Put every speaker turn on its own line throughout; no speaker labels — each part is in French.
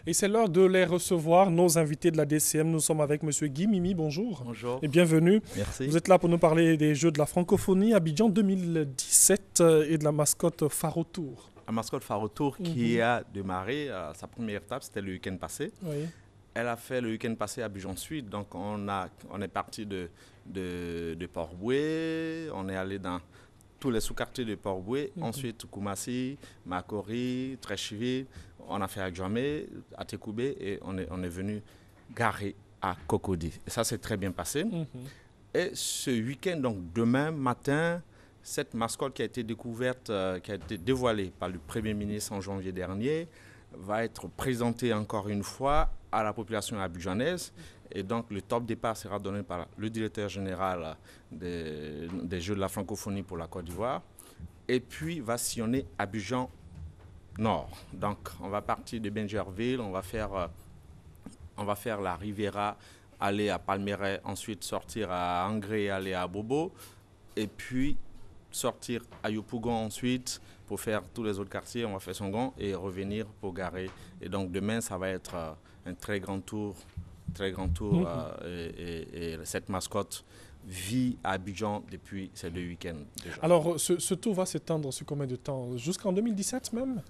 Et c'est l'heure de les recevoir, nos invités de la DCM. Nous sommes avec Monsieur Guy Mimi, bonjour.
Bonjour.
Et bienvenue.
Merci.
Vous êtes là pour nous parler des Jeux de la francophonie Abidjan 2017 et de la mascotte Phare Autour.
La mascotte Phare Autour qui a démarré, sa première étape, c'était le week-end passé.
Oui.
Elle a fait le week-end passé à Abidjan Sud, donc on est parti de Port-Boué, on est allé dans tous les sous-quartiers de Port-Boué, ensuite Koumassi, Makori, Trécheville, on a fait Adjamé, Atekoubé et on est venu garer à Cocody. Et ça s'est très bien passé. Et ce week-end, donc demain matin, cette mascotte qui a été découverte, qui a été dévoilée par le Premier ministre en janvier dernier, va être présentée encore une fois à la population abidjanaise. Et donc le top départ sera donné par le directeur général des Jeux de la francophonie pour la Côte d'Ivoire. Et puis va sillonner Abidjan Nord. Donc on va partir de Benjerville, on va faire la Riviera, aller à Palmeraie, ensuite sortir à Angré, aller à Bobo. Et puis sortir à Yopougon ensuite pour faire tous les autres quartiers, on va faire Songon et revenir pour garer. Et donc demain, ça va être un très grand tour. Et cette mascotte vit à Abidjan depuis ces 2 week-ends déjà.
Alors, ce tour va s'étendre sur combien de temps? Jusqu'en 2017 même?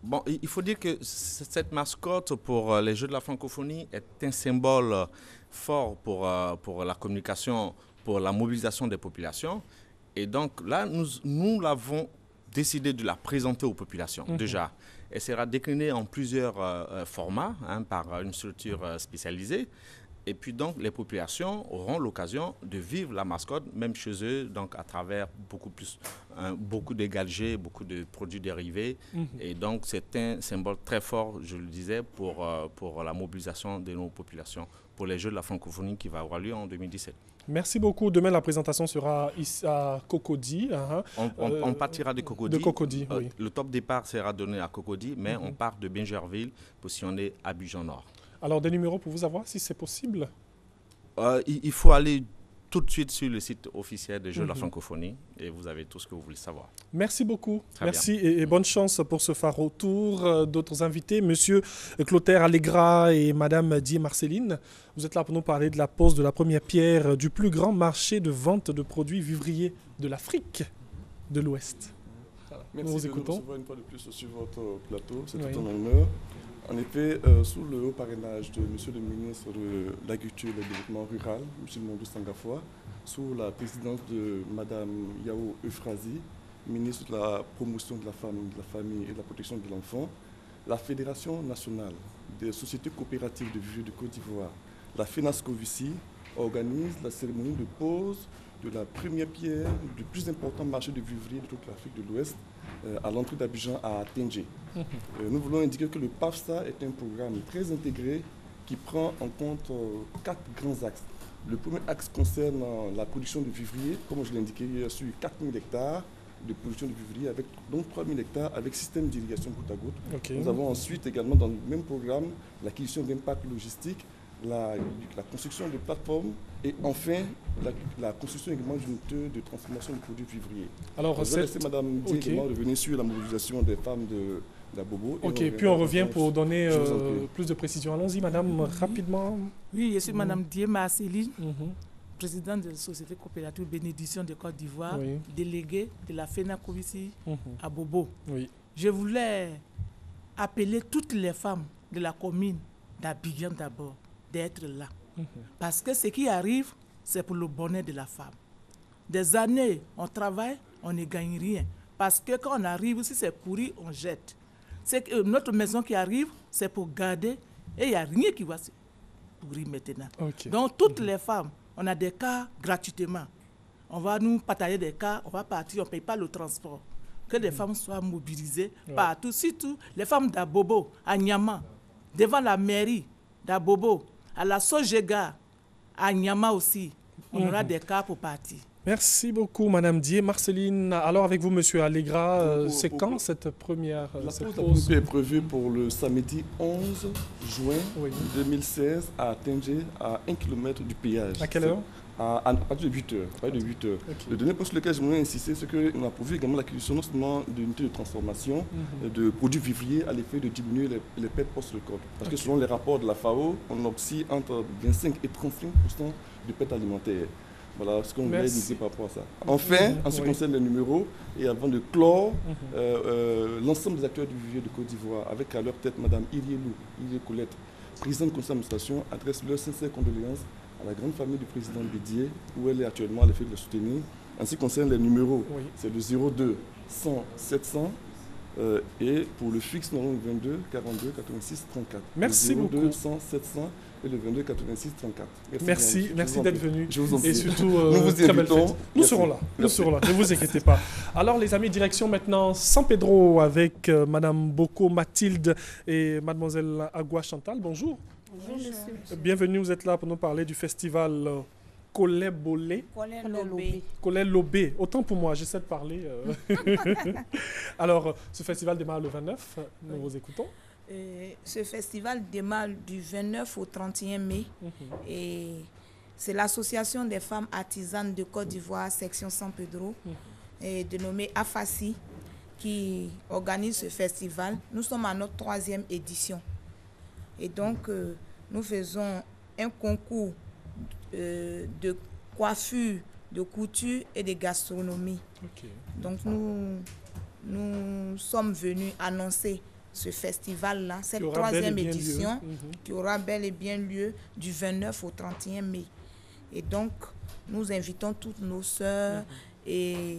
Bon, il faut dire que cette mascotte pour les Jeux de la francophonie est un symbole fort pour la communication, pour la mobilisation des populations. Et donc là, nous l'avons décidé de la présenter aux populations déjà. Elle sera déclinée en plusieurs formats par une structure spécialisée. Et puis donc les populations auront l'occasion de vivre la mascotte, même chez eux, donc à travers beaucoup de gadgets, beaucoup de produits dérivés. Et donc c'est un symbole très fort, je le disais, pour la mobilisation de nos populations, pour les Jeux de la francophonie qui va avoir lieu en 2017.
Merci beaucoup. Demain, la présentation sera ici à Cocody.
On partira de Cocody.
De Cocody, oui.
Le top départ sera donné à Cocody, mais on part de Benjerville pour sillonner Abidjan Nord.
Alors, des numéros pour vous avoir, si c'est possible?
Il faut aller tout de suite sur le site officiel des Jeux de la francophonie et vous avez tout ce que vous voulez savoir.
Merci beaucoup.
Très
Merci et bonne chance pour ce Phare Autour. D'autres invités, Monsieur Clotaire Allegra et Madame Dié Marceline. Vous êtes là pour nous parler de la pose de la première pierre du plus grand marché de vente de produits vivriers de l'Afrique de l'Ouest.
Merci
nous vous
de
écoutons.
nous recevoir une fois de plus sur votre plateau. C'est
Oui.
tout un honneur. En effet, sous le haut parrainage de Monsieur le ministre de l'Agriculture et du Développement Rural, M. Mondou Sangafoua, sous la présidence de Mme Yao Euphrasie, ministre de la Promotion de la Femme, de la Famille et de la Protection de l'Enfant, la Fédération nationale des sociétés coopératives de vivriers de Côte d'Ivoire, la FENASCOVICI, organise la cérémonie de pose de la première pierre du plus important marché de vivriers de toute l'Afrique de l'Ouest, à l'entrée d'Abidjan à Tendjé. Nous voulons indiquer que le PAFSA est un programme très intégré qui prend en compte 4 grands axes. Le premier axe concerne la production de vivriers, comme je l'ai indiqué, sur 4 000 hectares de production de vivriers, avec donc 3 000 hectares avec système d'irrigation goutte à goutte.
Okay.
Nous avons ensuite également dans le même programme l'acquisition d'impact logistique, la construction de plateformes et enfin la construction également d'une unité de transformation de produits vivriers.
Alors,
je vais laisser Mme Dié également revenir sur la mobilisation des femmes d'Abobo.
Ok, puis on revient pour donner plus de précisions. Allons-y, Madame, rapidement.
Oui, je suis Mme Dié Marceline, présidente de la Société coopérative Bénédiction de Côte d'Ivoire, déléguée de la FENACOVICI à Bobo.
Oui.
Je voulais appeler toutes les femmes de la commune d'Abidjan d'abord d'être là. Parce que ce qui arrive, c'est pour le bonheur de la femme. Des années, on travaille, on ne gagne rien. Parce que quand on arrive, si c'est pourri, on jette. C'est que notre maison qui arrive, c'est pour garder et il n'y a rien qui va se pourrir maintenant.
Okay.
Donc, toutes les femmes, on a des cas gratuitement. On va nous partager des cas, on va partir, on ne paye pas le transport. Que les femmes soient mobilisées partout, surtout les femmes d'Abobo, à Niama, devant la mairie d'Abobo, à la Sojega, à Niama aussi. On aura des cas pour partir.
Merci beaucoup, Madame Dié. Marceline, alors avec vous, Monsieur Allegra, c'est quand cette première
pause est prévue pour le samedi 11 juin 2016 à Tendjé, à 1 km du péage.
À quelle heure?
à partir de 8 heures. Okay. Le dernier point sur lequel je voudrais insister, c'est qu'on a prévu également l'acquisition non seulement d'unités de transformation, de produits vivriers à l'effet de diminuer les pertes post-récolte. Parce que selon les rapports de la FAO, on obtient entre 25 et 35% de pertes alimentaires. Voilà ce qu'on voulait dire par rapport à ça. Enfin, en ce qui concerne les numéros, et avant de clore, l'ensemble des acteurs du vivier de Côte d'Ivoire, avec à leur tête Mme Irie Colette, présidente du conseil d'administration, adresse leurs sincères condoléances à la grande famille du président Bédier, où elle est actuellement à l'effet de le soutenir. En ce qui concerne les numéros, c'est le 02 100 700 et pour le fixe, nous avons le 22 42 86 34.
Merci beaucoup.
Le 02 100 700 et le 22 86 34.
Merci d'être venu.
Je vous en prie.
Et surtout,
nous vous
très belle fête. Nous serons là, ne vous inquiétez pas. Alors les amis, direction maintenant San Pedro avec Madame Boko Mathilde et Mademoiselle Agua Chantal. Bonjour.
Bonjour monsieur.
Bienvenue, vous êtes là pour nous parler du festival Kolé Lobé. Autant pour moi, j'essaie de parler. Alors, ce festival démarre le 29, nous vous écoutons.
Ce festival démarre du 29 au 31 mai et c'est l'association des femmes artisanes de Côte d'Ivoire, section San Pedro, dénommée AFASI, qui organise ce festival. Nous sommes à notre 3e édition. Et donc, nous faisons un concours de coiffure, de couture et de gastronomie. Donc, nous sommes venus annoncer ce festival-là, cette 3e édition, qui aura bel et bien lieu du 29 au 31 mai. Et donc, nous invitons toutes nos sœurs et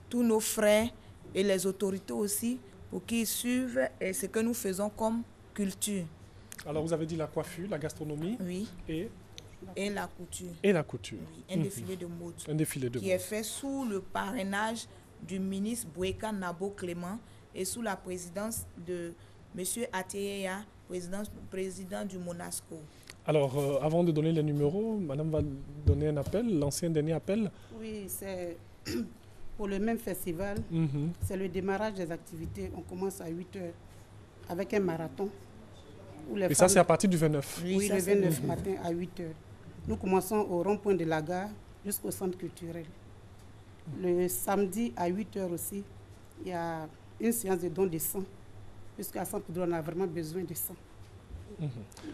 tous nos frères et les autorités aussi pour qu'ils suivent ce que nous faisons comme culture.
Alors, vous avez dit la coiffure, la gastronomie
et la couture.
Et la couture.
Oui, un défilé de mode.
Un défilé de mode.
Qui est fait sous le parrainage du ministre Boueka Nabo Clément et sous la présidence de M. Ateya, président du Monasco.
Alors, avant de donner les numéros, madame va donner un appel, l'ancien dernier appel.
Oui, c'est pour le même festival. C'est le démarrage des activités. On commence à 8 heures avec un marathon.
Et ça, c'est à partir du 29.
Oui, le 29 matin à 8 heures. Nous commençons au rond-point de la gare jusqu'au centre culturel. Le samedi à 8 heures aussi, il y a une séance de don de sang, puisqu'à San Pedro, on a vraiment besoin de sang. Donc,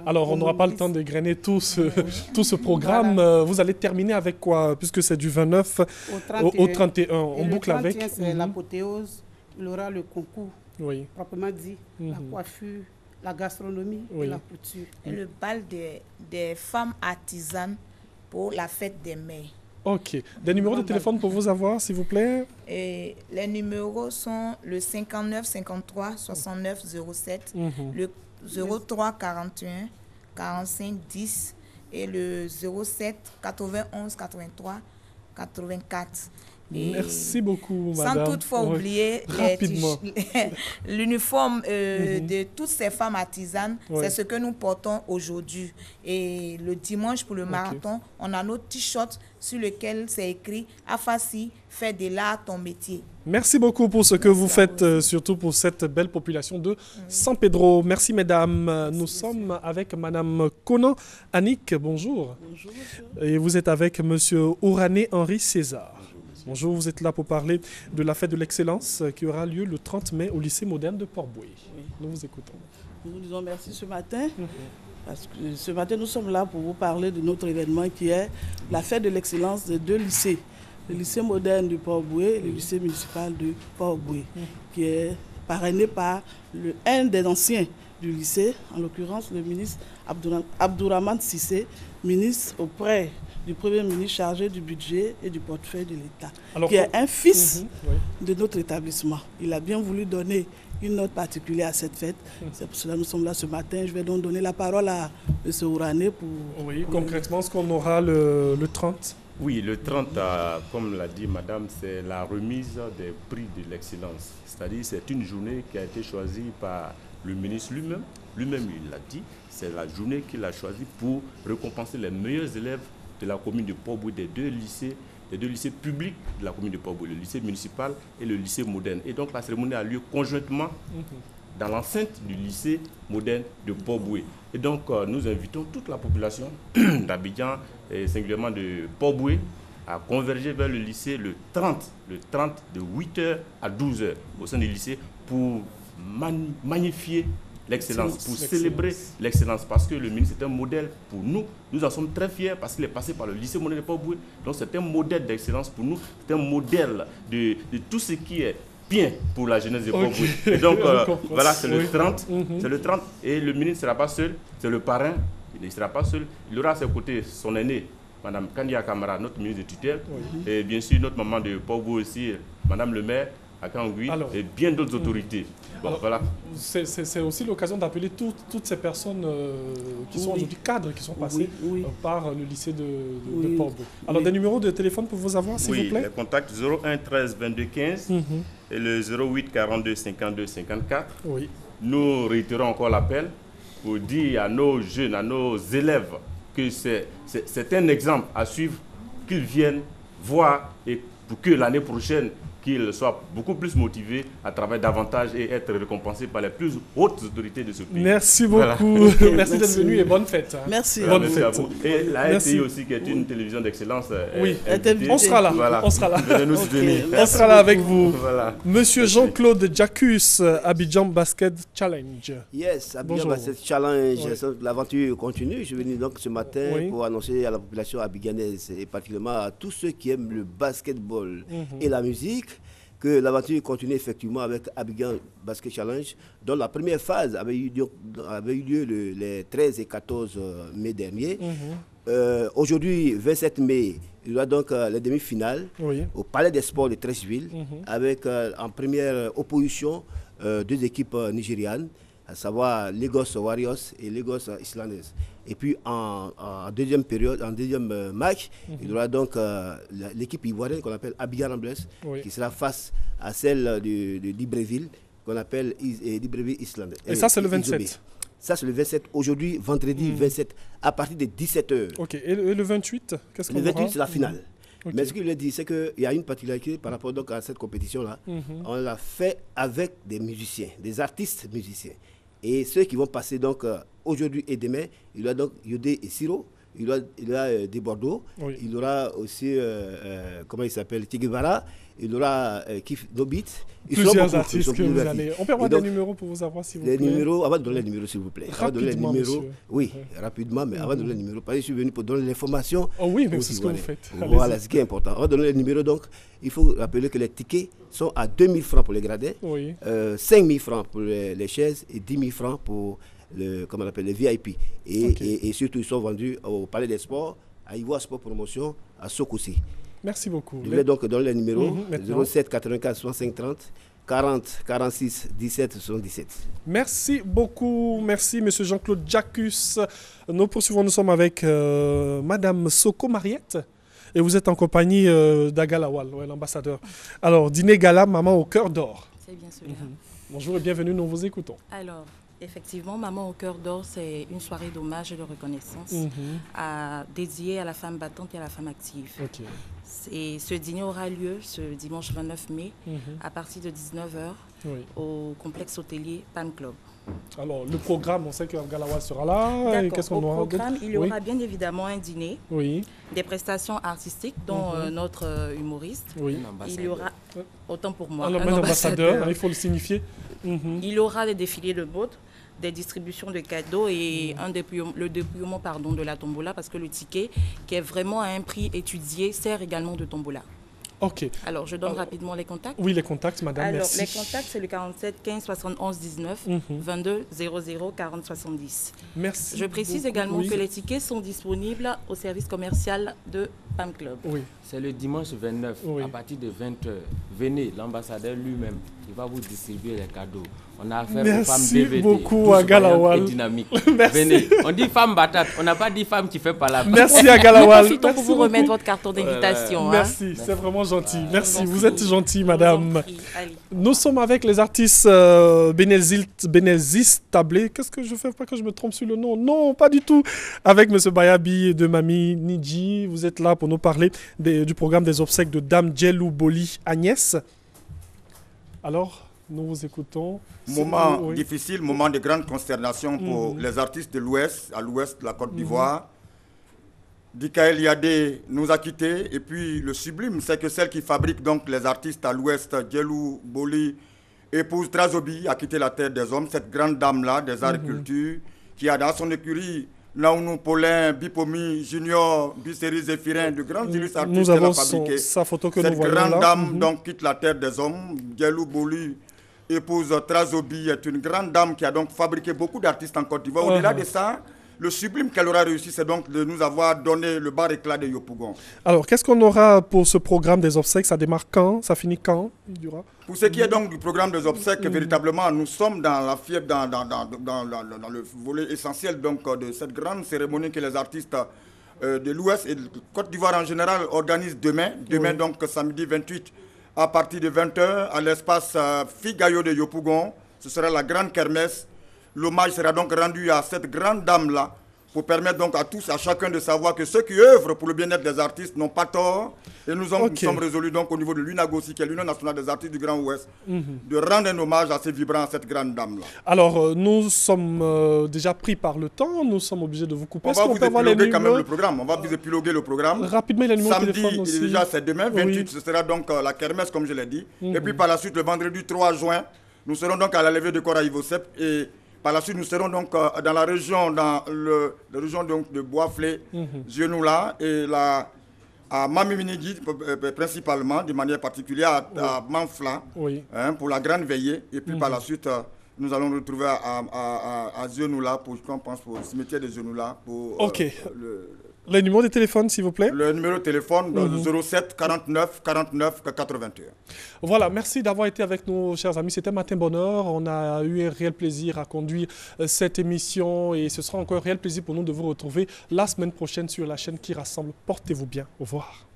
alors, on n'aura pas le temps d'égrener tout ce programme. Voilà. Vous allez terminer avec quoi? Puisque c'est du 29 au 31. On boucle avec...
Le 31, c'est l'apothéose. Il y aura le concours, proprement dit, la coiffure, la gastronomie et la couture.
Et le bal des femmes artisanes pour la fête des mères.
Ok. Des numéros de téléphone pour vous avoir, s'il vous plaît?
Et les numéros sont le 59 53 69 07, le 03 41 45 10 et le 07 91 83 84. Et
merci beaucoup, madame.
Sans toutefois oublier l'uniforme de toutes ces femmes artisanes. C'est ce que nous portons aujourd'hui. Et le dimanche, pour le marathon, on a notre t-shirt sur lequel c'est écrit « Afasi, fais de l'art ton métier ».
Merci beaucoup pour ce que vous faites, surtout pour cette belle population de San Pedro. Merci, mesdames. Nous sommes avec madame Conan Annick. Bonjour.
Bonjour, monsieur.
Et vous êtes avec monsieur Ourané Henri César. Bonjour, vous êtes là pour parler de la fête de l'excellence qui aura lieu le 30 mai au lycée moderne de Port-Boué. Nous vous écoutons.
Nous vous disons merci ce matin, parce que ce matin nous sommes là pour vous parler de notre événement qui est la fête de l'excellence de 2 lycées. Le lycée moderne de Port-Boué et le lycée municipal de Port-Boué, qui est parrainé par un des anciens du lycée, en l'occurrence le ministre Abdourahmane Cissé, ministre auprès du Premier ministre chargé du budget et du portefeuille de l'État, qui est un fils de notre établissement. Il a bien voulu donner une note particulière à cette fête. C'est pour cela que nous sommes là ce matin. Je vais donc donner la parole à M. Ourané pour...
Oui, concrètement, ce qu'on aura le 30.
Oui, le 30, comme l'a dit madame, c'est la remise des prix de l'excellence. C'est-à-dire c'est une journée qui a été choisie par le ministre lui-même. Lui-même, il l'a dit. C'est la journée qu'il a choisie pour récompenser les meilleurs élèves de la commune de Port-Boué, des deux lycées publics de la commune de Port-Boué, le lycée municipal et le lycée moderne. Et donc la cérémonie a lieu conjointement dans l'enceinte du lycée moderne de Port-Boué. Et donc, nous invitons toute la population d'Abidjan, et singulièrement de Port-Boué, à converger vers le lycée le 30 de 8h à 12h au sein du lycée pour magnifier l'excellence, pour célébrer l'excellence, parce que le ministre est un modèle pour nous. Nous en sommes très fiers parce qu'il est passé par le lycée moderne de Port-Boué. Donc c'est un modèle d'excellence pour nous, c'est un modèle de tout ce qui est bien pour la jeunesse de Port-Boué. Et donc voilà, c'est le 30, c'est le 30, et le ministre ne sera pas seul, c'est le parrain, il ne sera pas seul, il aura à ses côtés son aîné, Madame Kandia Kamara, notre ministre de tutelle, et bien sûr notre maman de Port-Boué aussi, Madame le maire, à Kangui, et bien d'autres autorités. Bon, alors, voilà.
C'est aussi l'occasion d'appeler toutes ces personnes qui sont aujourd'hui cadres, qui sont passées par le lycée de Port-Boué. Alors, des numéros de téléphone pour vous avoir, s'il vous plaît?
Les contacts 01 13 22 15 et le 08 42 52 54.
Oui.
Nous réitérons encore l'appel pour dire à nos jeunes, à nos élèves, que c'est un exemple à suivre, qu'ils viennent voir, et pour que l'année prochaine, qu'ils soient beaucoup plus motivés à travailler davantage et être récompensés par les plus hautes autorités de ce pays.
Merci beaucoup. Voilà. Merci d'être venu et bonne fête.
Merci.
Bonne
Merci
fête.
à vous. Et la RTI aussi, qui est une télévision d'excellence.
Oui, on sera là.
Voilà.
On sera là.
Venez nous soutenir.
On sera là avec vous.
Voilà.
Monsieur Jean-Claude Jacus, Abidjan Basket Challenge.
Yes, Abidjan Basket Challenge, l'aventure continue. Je suis venu donc ce matin pour annoncer à la population abidjanaise et particulièrement à tous ceux qui aiment le basketball et la musique que l'aventure continue effectivement avec Abidjan Basket Challenge, dont la première phase avait eu lieu les 13 et 14 mai dernier. Aujourd'hui, 27 mai, il y aura donc les demi-finales au Palais des Sports de Treichville, avec en première opposition deux équipes nigérianes, à savoir Lagos Warriors et Lagos Islanders. Et puis en deuxième période, en deuxième match, il y aura donc l'équipe ivoirienne qu'on appelle Abidjan Ramblers, qui sera face à celle de Libreville, qu'on appelle Libreville Islanders.
Et ça, c'est le 27.
Ça, c'est le 27. Aujourd'hui, vendredi 27, à partir de 17h.
Ok. Et le 28, qu'est-ce qu'on aura?
Le 28, c'est la finale. Mais ce qu'il a dit, c'est qu'il y a une particularité par rapport donc à cette compétition-là. On l'a fait avec des musiciens, des artistes musiciens. Et ceux qui vont passer donc aujourd'hui et demain, il y aura donc Yodé et Siro, il y aura des Bordeaux, il y aura aussi, comment il s'appelle, Tigivara, il y aura Kif Dobit.
Plusieurs artistes que vous allez... On peut avoir des numéros pour vous avoir, s'il vous plaît?
Les numéros, avant de donner les numéros, s'il vous plaît.
Rapidement, monsieur.
Oui, rapidement, mais avant de donner les numéros, parce que je suis venu pour donner l'information.
Oh oui, mais c'est ce que vous faites.
Voilà, ce qui est important. Avant de donner les numéros, donc, il faut rappeler que les tickets sont à 2 000 francs pour les gradins, 5 000 francs pour les chaises et 10 000 francs pour comment on appelle, les VIP. Et surtout, ils sont vendus au Palais des Sports, à Ivoire Sport Promotion, à Sokoussi.
Merci beaucoup.
Je vais donc donner les numéros 07 84 65 30 40 46 17 77.
Merci beaucoup. Merci, M. Jean-Claude Jacus. Nous poursuivons. Nous sommes avec Mme Soko Mariette. Et vous êtes en compagnie d'Agalawal, l'ambassadeur. Alors, dîner gala, maman au cœur d'or.
C'est bien celui-là.
Bonjour et bienvenue, nous vous écoutons.
Alors, effectivement, Maman au cœur d'or, c'est une soirée d'hommage et de reconnaissance dédiée à la femme battante et à la femme active. Et ce dîner aura lieu ce dimanche 29 mai à partir de 19h au complexe hôtelier Palm Club.
Alors, le programme, on sait que Galawal sera là.
D'accord. Au programme, il y aura bien évidemment un dîner, des prestations artistiques, dont notre humoriste. Il y aura, autant pour moi,
un ambassadeur, il faut le signifier.
Il y aura des défilés de mode, des distributions de cadeaux et le dépouillement de la tombola, parce que le ticket, qui est vraiment à un prix étudié, sert également de tombola.
Ok.
Alors, je donne rapidement les contacts.
Oui, les contacts, madame,
alors,
merci.
Les contacts, c'est le 47 15 71 19 22 00 40 70.
Merci.
Je précise également que les tickets sont disponibles au service commercial de Palm Club.
C'est le dimanche 29, à partir de 20h. Venez, l'ambassadeur lui-même, il va vous distribuer les cadeaux. On a affaire aux femmes DVT,
merci beaucoup à Galawal.
Dynamique. Venez, on dit femme battante, on n'a pas dit femme qui fait pas la femme.
Merci à Galawal.
Nous profitons pour vous remettre votre carton d'invitation.
Merci, c'est vraiment gentil. Merci, vous êtes gentil, madame. Nous sommes avec les artistes Benezis Tablé. Qu'est-ce que je fais? Pas que je me trompe sur le nom. Non, pas du tout. Avec M. Bayabi et de Mamie Nidji. Vous êtes là pour nous parler du programme des obsèques de Dame Djelou Boli Agnès. Alors, Nous vous écoutons.
Moment difficile, moment de grande consternation pour les artistes de l'Ouest, à l'Ouest de la Côte d'Ivoire. Dikaël Yadé nous a quittés. Et puis le sublime, c'est que celle qui fabrique donc les artistes à l'Ouest, Djelou Boli, épouse Trazobi, a quitté la terre des hommes. Cette grande dame-là, des arts et culture, qui a dans son écurie Naounou, Paulin, Bipomi, Junior, Bisséry, Zéphirin, de grands illustres artistes.
Nous avons sa photo que nous voyons là.
Cette grande dame donc quitte la terre des hommes. Djelou Boli, épouse Trazobi, est une grande dame qui a donc fabriqué beaucoup d'artistes en Côte d'Ivoire. Au-delà de ça, le sublime qu'elle aura réussi, c'est donc de nous avoir donné le bar éclat de Yopougon.
Alors, qu'est-ce qu'on aura pour ce programme des obsèques? Ça démarre quand? Ça finit quand?
Pour ce qui est donc du programme des obsèques, véritablement, nous sommes dans la fièvre, dans le volet essentiel donc, de cette grande cérémonie que les artistes de l'Ouest et de Côte d'Ivoire en général organisent demain. Demain, donc, samedi 28, à partir de 20h, à l'espace Figayo de Yopougon. Ce sera la grande kermesse. L'hommage sera donc rendu à cette grande dame-là pour permettre donc à tous, à chacun de savoir que ceux qui œuvrent pour le bien-être des artistes n'ont pas tort. Et nous sommes résolus donc au niveau de l'UNAGOSI, qui est l'Union nationale des artistes du Grand Ouest, de rendre un hommage assez vibrant à cette grande dame-là.
Alors, nous sommes déjà pris par le temps, nous sommes obligés de vous couper.
On va vous épiloguer quand même le programme. On va vous épiloguer le programme.
Rapidement, les numéros de téléphone
aussi. Samedi, déjà c'est demain, 28, ce sera donc la kermesse, comme je l'ai dit. Et puis par la suite, le vendredi 3 juin, nous serons donc à la levée de corps à Ivosep. Et par la suite, nous serons donc dans la région, la région donc de Boisflé, Genoula, et à Mamiminigi, principalement, de manière particulière, à Manfla, pour la grande veillée. Et puis par la suite, nous allons nous retrouver à Genoula, pour le cimetière de Genoula.
Le numéro de téléphone, s'il vous plaît.
Le numéro de téléphone, 07 49 49 81.
Voilà, merci d'avoir été avec nous, chers amis. C'était Matin Bonheur. On a eu un réel plaisir à conduire cette émission et ce sera encore un réel plaisir pour nous de vous retrouver la semaine prochaine sur la chaîne qui rassemble. Portez-vous bien. Au revoir.